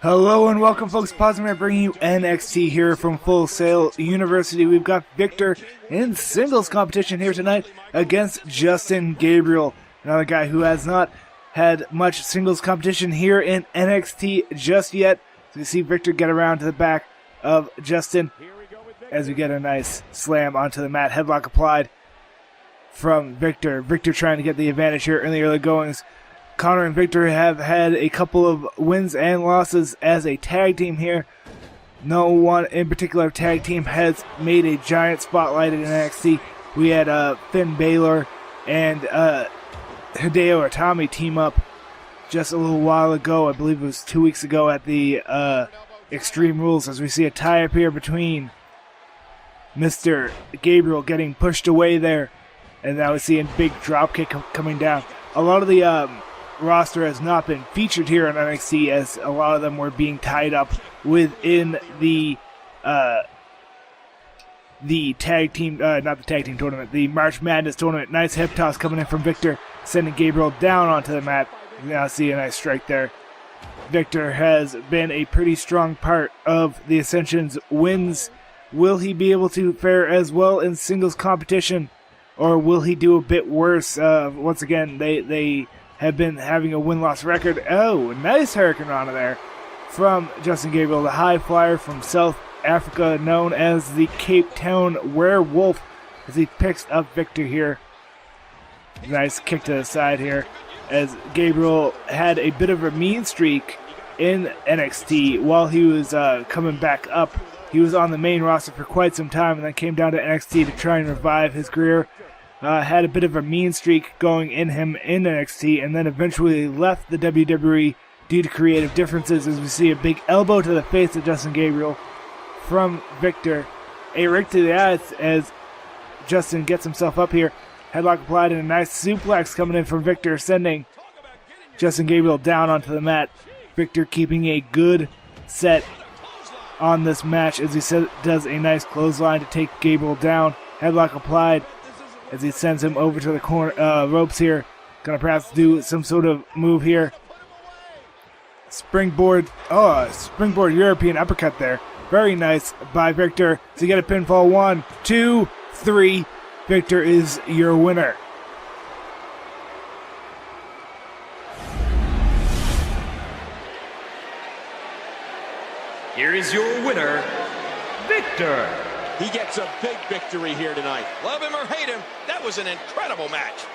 Hello and welcome, folks. Positive bringing you NXT here from Full Sail University. We've got Victor in singles competition here tonight against Justin Gabriel, another guy who has not had much singles competition here in NXT just yet. So you see Victor get around to the back of Justin as we get a nice slam onto the mat. Headlock applied from Victor. Victor trying to get the advantage here in the early goings. Connor and Victor have had a couple of wins and losses as a tag team here. No one in particular tag team has made a giant spotlight in NXT. We had Finn Balor and Hideo Itami team up just a little while ago. I believe it was 2 weeks ago at the Extreme Rules, as we see a tie-up here between Mr. Gabriel getting pushed away there. And now we see a big dropkick coming down. A lot of the roster has not been featured here on NXT, as a lot of them were being tied up within the tag team, not the tag team tournament, the March Madness tournament. Nice hip toss coming in from Victor, sending Gabriel down onto the mat. You now see a nice strike there. Victor has been a pretty strong part of the Ascension's wins. Will he be able to fare as well in singles competition, or will he do a bit worse? Once again, they have been having a win-loss record. Oh, nice Hurricane Rana there from Justin Gabriel, the high flyer from South Africa, known as the Cape Town Werewolf, as he picks up Victor here. Nice kick to the side here, as Gabriel had a bit of a mean streak in NXT while he was coming back up. He was on the main roster for quite some time and then came down to NXT to try and revive his career. Had a bit of a mean streak going in him in NXT, and then eventually left the WWE due to creative differences, as we see a big elbow to the face of Justin Gabriel from Victor. A rake to the eyes as Justin gets himself up here. Headlock applied and a nice suplex coming in from Victor, sending Justin Gabriel down onto the mat. Victor keeping a good set on this match as he does a nice clothesline to take Gabriel down. Headlock applied as he sends him over to the corner ropes here. Gonna perhaps do some sort of move here. Springboard European uppercut there. Very nice by Victor. So you get a pinfall. 1, 2, 3. Victor is your winner. Here is your winner, Victor. He gets a big victory here tonight. Love him or hate him, that was an incredible match.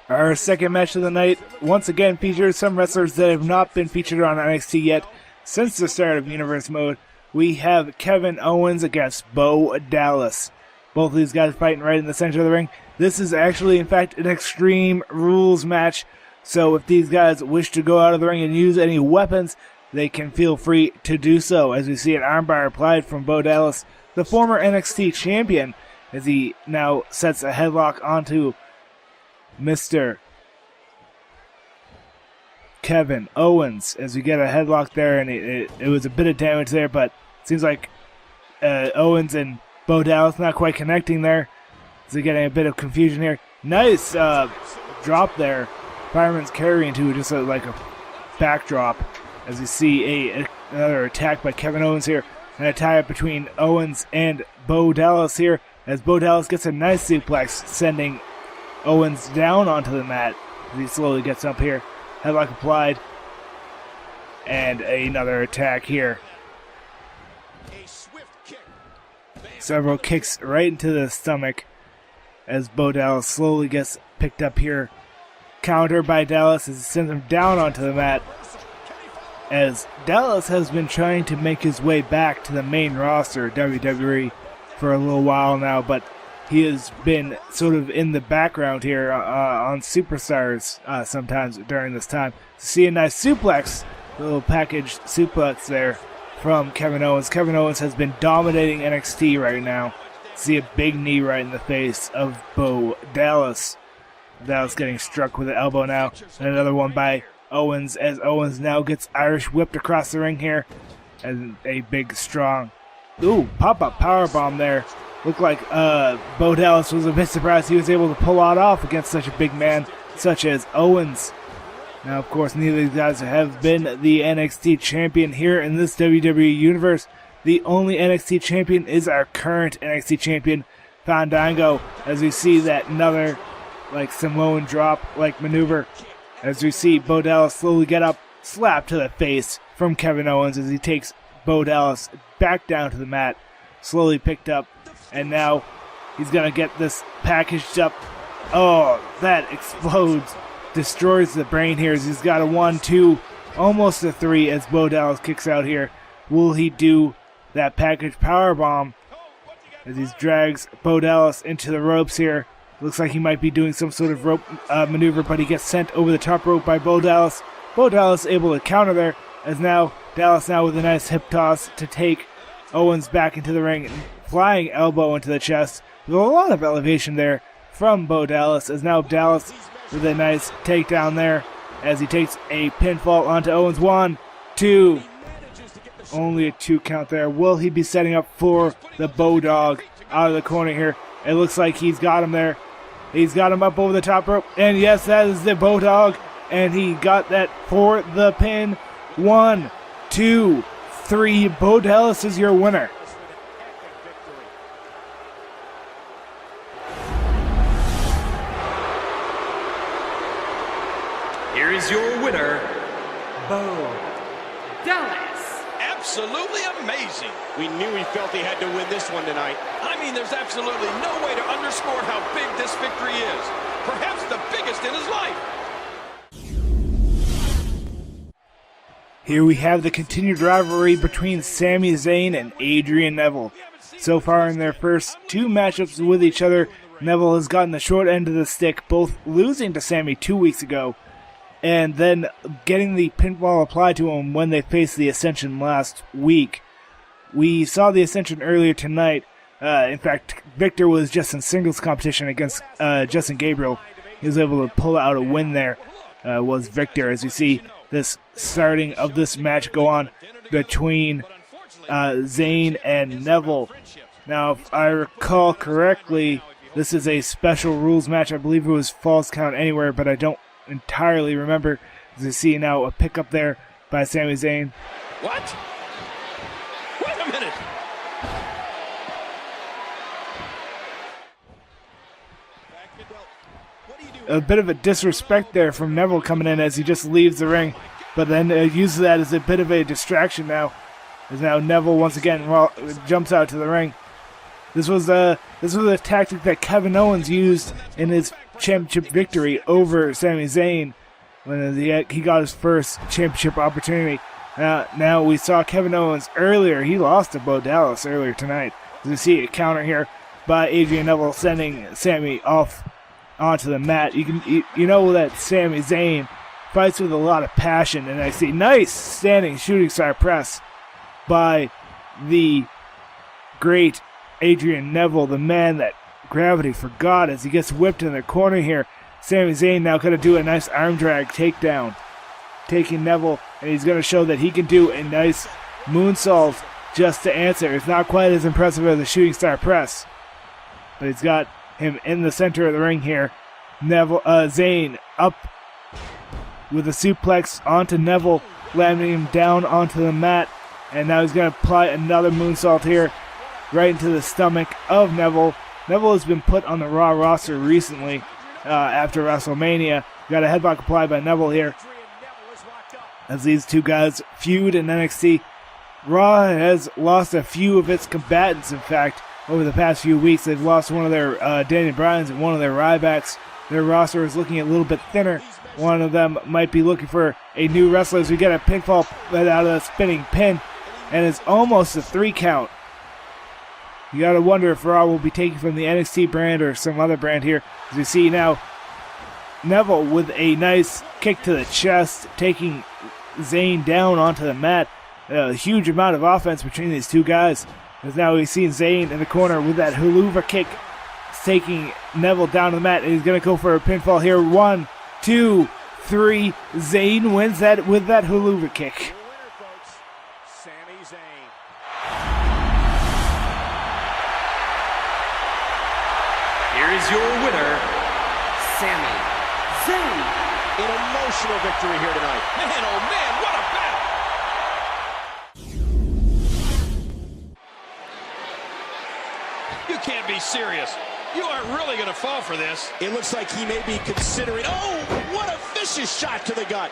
Our second match of the night once again features some wrestlers that have not been featured on NXT yet since the start of Universe Mode. We have Kevin Owens against Bo Dallas. Both of these guys fighting right in the center of the ring. This is actually, in fact, an Extreme Rules match. So if these guys wish to go out of the ring and use any weapons, they can feel free to do so, as we see an armbar applied from Bo Dallas, the former NXT champion, as he now sets a headlock onto Mr. Kevin Owens, as we get a headlock there, and it was a bit of damage there, but it seems like Owens and Bo Dallas not quite connecting there, so getting a bit of confusion here. Nice drop there. Fireman's carry into just like a backdrop, as we see another attack by Kevin Owens here, and a tie-up between Owens and Bo Dallas here, as Bo Dallas gets a nice suplex, sending Owens down onto the mat as he slowly gets up here. Headlock applied, and another attack here. Several kicks right into the stomach as Bo Dallas slowly gets picked up here. Counter by Dallas as he sends him down onto the mat, as Dallas has been trying to make his way back to the main roster of WWE for a little while now, but he has been sort of in the background here on Superstars sometimes during this time. See a nice suplex, a little package suplex there from Kevin Owens. Kevin Owens has been dominating NXT right now. See a big knee right in the face of Bo Dallas. Dallas getting struck with an elbow now, and another one by Owens, as Owens now gets Irish whipped across the ring here, and a big strong pop-up powerbomb there. Looked like Bo Dallas was a bit surprised he was able to pull it off against such a big man such as Owens. Now, of course, neither of these guys have been the NXT champion here in this WWE universe. The only NXT champion is our current NXT champion, Fandango, as we see that another Samoan drop maneuver, as we see Bo Dallas slowly get up, slap to the face from Kevin Owens as he takes Bo Dallas back down to the mat, slowly picked up, and now he's going to get this packaged up. Oh, that explodes, destroys the brain here as he's got a 1, 2, almost a 3 as Bo Dallas kicks out here. Will he do that package powerbomb as he drags Bo Dallas into the ropes here? Looks like he might be doing some sort of rope maneuver, but he gets sent over the top rope by Bo Dallas. Bo Dallas able to counter there, as now Dallas with a nice hip toss to take Owens back into the ring, flying elbow into the chest. There's a lot of elevation there from Bo Dallas, as now Dallas with a nice takedown there as he takes a pinfall onto Owens. 1, 2, only a 2 count there. Will he be setting up for the Bo Dog out of the corner here? It looks like he's got him there. He's got him up over the top rope, and yes, that is the Bo Dog, and he got that for the pin. 1, 2, 3. Bo Dallas is your winner. Here is your winner, Bo Dallas. Absolutely amazing. We knew he felt he had to win this one tonight. I mean, there's absolutely no way to underscore how big this victory is. Perhaps the biggest in his life. Here we have the continued rivalry between Sami Zayn and Adrian Neville. So far in their first 2 matchups with each other, Neville has gotten the short end of the stick, both losing to Sami 2 weeks ago, and then getting the pinfall applied to him when they faced the Ascension last week. We saw the Ascension earlier tonight. In fact, Victor was just in singles competition against Justin Gabriel. He was able to pull out a win there, was Victor, as we see this starting of this match go on between Zayn and Neville. Now, if I recall correctly, this is a special rules match. I believe it was Falls Count Anywhere, but I don't entirely remember. As you see now a pickup there by Sami Zayn. What? Wait a minute. A bit of a disrespect there from Neville coming in as he just leaves the ring, but then uses that as a bit of a distraction now. As now Neville once again jumps out to the ring. This was a tactic that Kevin Owens used in his championship victory over Sami Zayn when he got his first championship opportunity. Now we saw Kevin Owens earlier. He lost to Bo Dallas earlier tonight. As you see a counter here by Adrian Neville, sending Sami off onto the mat. You know that Sami Zayn fights with a lot of passion, and I see nice standing shooting star press by the great Adrian Neville, the man that gravity forgot, as he gets whipped in the corner here. Sami Zayn now going to do a nice arm drag takedown, taking Neville, and he's going to show that he can do a nice moonsault just to answer. It's not quite as impressive as a shooting star press, but he's got him in the center of the ring here. Zayn up with a suplex onto Neville, landing him down onto the mat, and now he's going to apply another moonsault here right into the stomach of Neville. Neville has been put on the Raw roster recently after WrestleMania. Got a headlock applied by Neville here as these two guys feud in NXT. Raw has lost a few of its combatants, in fact, over the past few weeks. They've lost one of their Daniel Bryans and one of their Rybacks. Their roster is looking a little bit thinner. One of them might be looking for a new wrestler as we get a pinfall out of the spinning pin, and it's almost a 3 count. You gotta wonder if Raw will be taking from the NXT brand or some other brand here. As you see now, Neville with a nice kick to the chest, taking Zayn down onto the mat. A huge amount of offense between these two guys. As now we've seen Zayn in the corner with that haluva kick, taking Neville down to the mat, and he's gonna go for a pinfall here. 1, 2, 3. Zayn wins that with that haluva kick. Here is your winner, Sami Zayn. An emotional victory here tonight. Man, oh man, what a battle! You can't be serious. You aren't really going to fall for this. It looks like he may be considering... Oh, what a vicious shot to the gut.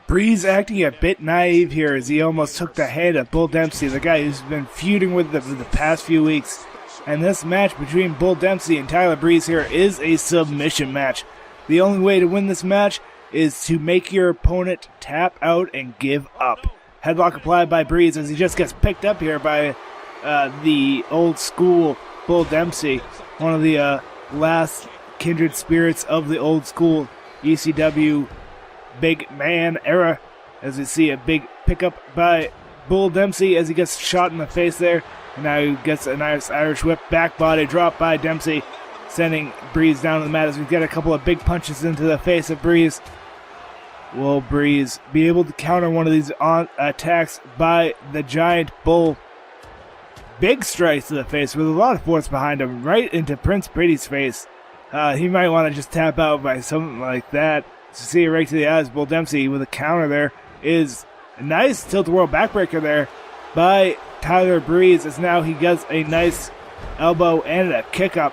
Breeze acting a bit naive here as he almost took the head of Bull Dempsey, the guy who's been feuding with them for the past few weeks. And this match between Bull Dempsey and Tyler Breeze here is a submission match. The only way to win this match is to make your opponent tap out and give up. Headlock applied by Breeze as he just gets picked up here by the old school Bull Dempsey, one of the last kindred spirits of the old school ECW big man era, as we see a big pickup by Bull Dempsey as he gets shot in the face there, and now he gets a nice Irish whip back body drop by Dempsey, sending Breeze down to the mat as we get a couple of big punches into the face of Breeze. Will Breeze be able to counter one of these attacks by the giant Bull? Big strikes to the face with a lot of force behind him, right into Prince Pretty's face. He might want to just tap out by something like that. To see it right to the eyes, Bull Dempsey with a counter there is a nice tilt-a-whirl backbreaker there by Tyler Breeze, as now he gets a nice elbow and a kick-up,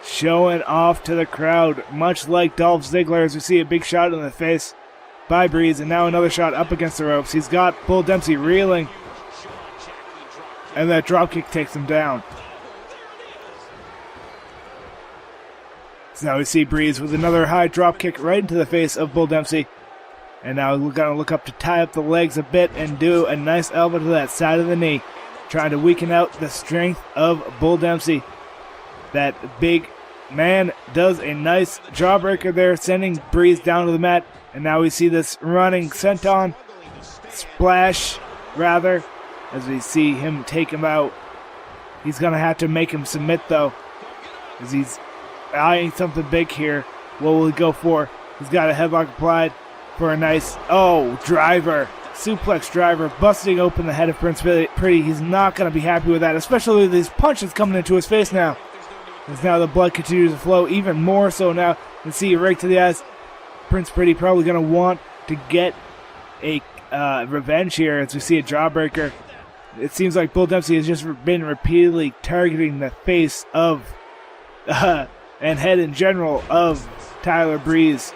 showing off to the crowd, much like Dolph Ziggler, as we see a big shot in the face by Breeze, and now another shot up against the ropes. He's got Bull Dempsey reeling, and that dropkick takes him down. So now we see Breeze with another high drop kick right into the face of Bull Dempsey. And now we're going to look up to tie up the legs a bit and do a nice elbow to that side of the knee, trying to weaken out the strength of Bull Dempsey. That big man does a nice jawbreaker there, sending Breeze down to the mat. And now we see this running senton splash, rather, as we see him take him out. He's going to have to make him submit, though, as he's eyeing something big here. What will he go for? He's got a headlock applied for a nice, driver. Suplex driver, busting open the head of Prince Pretty. He's not going to be happy with that, especially with these punches coming into his face now. As now the blood continues to flow even more so now. You can see right to the eyes. Prince Pretty probably going to want to get a revenge here as we see a jawbreaker. It seems like Bull Dempsey has just been repeatedly targeting the face of and head in general of Tyler Breeze.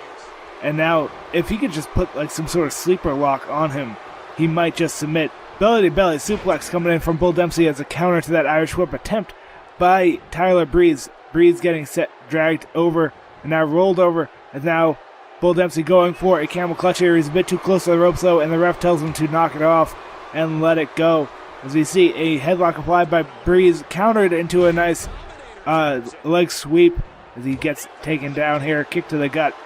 And now, if he could just put like some sort of sleeper lock on him, he might just submit. Belly to belly suplex coming in from Bull Dempsey as a counter to that Irish whip attempt by Tyler Breeze. Breeze getting dragged over and now rolled over. And now Bull Dempsey going for a camel clutch here. He's a bit too close to the ropes though, and the ref tells him to knock it off and let it go. As we see a headlock applied by Breeze, countered into a nice leg sweep as he gets taken down here, kick to the gut,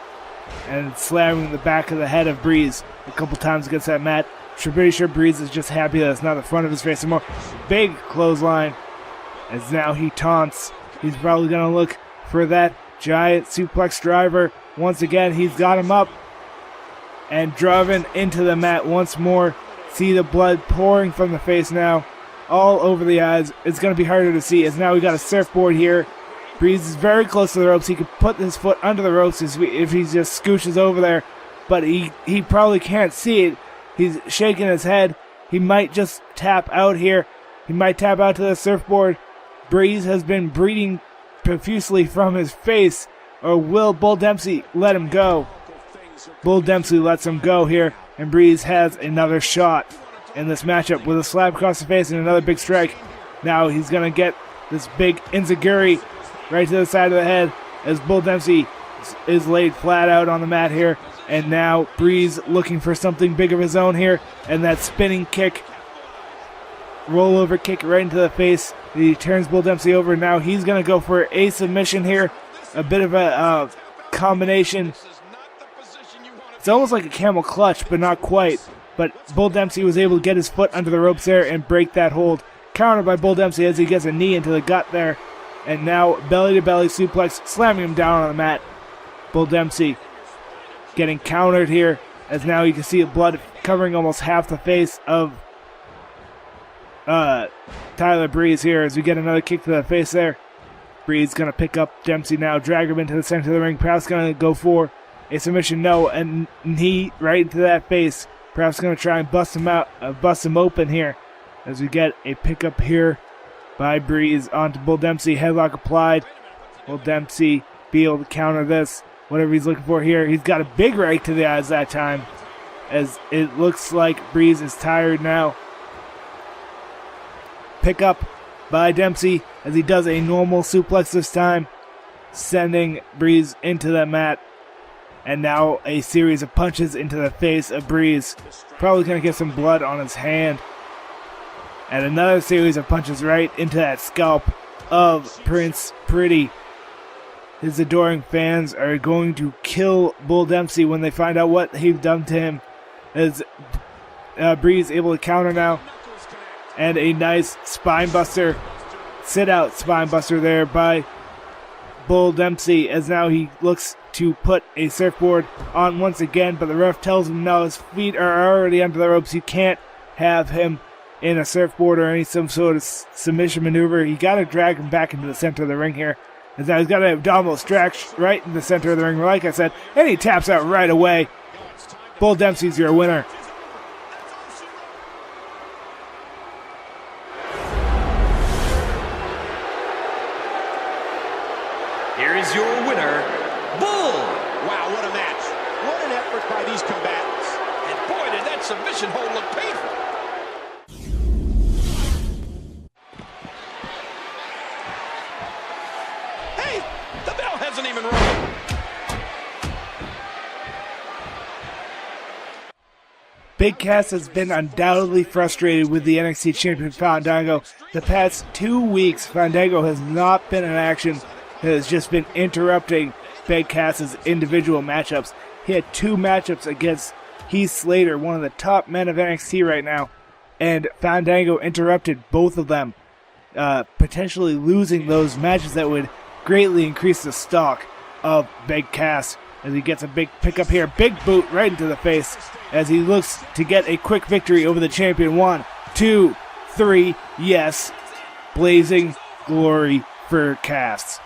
and slamming the back of the head of Breeze a couple times against that mat. I'm pretty sure Breeze is just happy that it's not the front of his face anymore. Big clothesline as now he taunts. He's probably going to look for that giant suplex driver. Once again, he's got him up and driven into the mat once more. See the blood pouring from the face now, all over the eyes. It's going to be harder to see as now we got a surfboard here. Breeze is very close to the ropes. He could put his foot under the ropes if he just scooshes over there, but he probably can't see it. He's shaking his head. He might just tap out here. He might tap out to the surfboard. Breeze has been bleeding profusely from his face, or will Bull Dempsey let him go? Bull Dempsey lets him go here, and Breeze has another shot in this matchup with a slap across the face and another big strike. Now he's going to get this big enziguri right to the side of the head as Bull Dempsey is laid flat out on the mat here. And now Breeze looking for something big of his own here. And that spinning kick, rollover kick right into the face. He turns Bull Dempsey over. Now he's going to go for a submission here. A bit of a combination. It's almost like a camel clutch, but not quite. But Bull Dempsey was able to get his foot under the ropes there and break that hold. Countered by Bull Dempsey as he gets a knee into the gut there. And now belly-to-belly suplex, slamming him down on the mat. Bull Dempsey getting countered here, as now you can see the blood covering almost half the face of Tyler Breeze here, as we get another kick to the face there. Breeze going to pick up Dempsey now, drag him into the center of the ring. Perhaps going to go for A submission, no, and knee right into that face. Perhaps going to try and bust him open here as we get a pickup here by Breeze onto Bull Dempsey. Headlock applied. Will Dempsey be able to counter this? Whatever he's looking for here. He's got a big right to the eyes that time, as it looks like Breeze is tired now. Pick up by Dempsey as he does a normal suplex this time, sending Breeze into the mat. And now a series of punches into the face of Breeze. Probably going to get some blood on his hand. And another series of punches right into that scalp of Prince Pretty. His adoring fans are going to kill Bull Dempsey when they find out what he's done to him. As Breeze able to counter now. And a nice spine buster. Sit out spine buster there by Bull Dempsey, as now he looks to put a surfboard on once again, but the ref tells him no, his feet are already under the ropes. You can't have him in a surfboard or some sort of submission maneuver. You got to drag him back into the center of the ring here. As now he's got an abdominal stretch right in the center of the ring, like I said, and he taps out right away. Bull Dempsey's your winner. Here is your winner, Bull. Wow, what a match. What an effort by these combatants. And boy, did that submission hold look painful. Hey, the bell hasn't even rung. Big Cass has been undoubtedly frustrated with the NXT champion Fandango. The past 2 weeks, Fandango has not been in action. It has just been interrupting Big Cass's individual matchups. He had 2 matchups against Heath Slater, one of the top men of NXT right now, and Fandango interrupted both of them, potentially losing those matches that would greatly increase the stock of Big Cass. As he gets a big pickup here, big boot right into the face, as he looks to get a quick victory over the champion. 1, 2, 3, yes, blazing glory for Cass.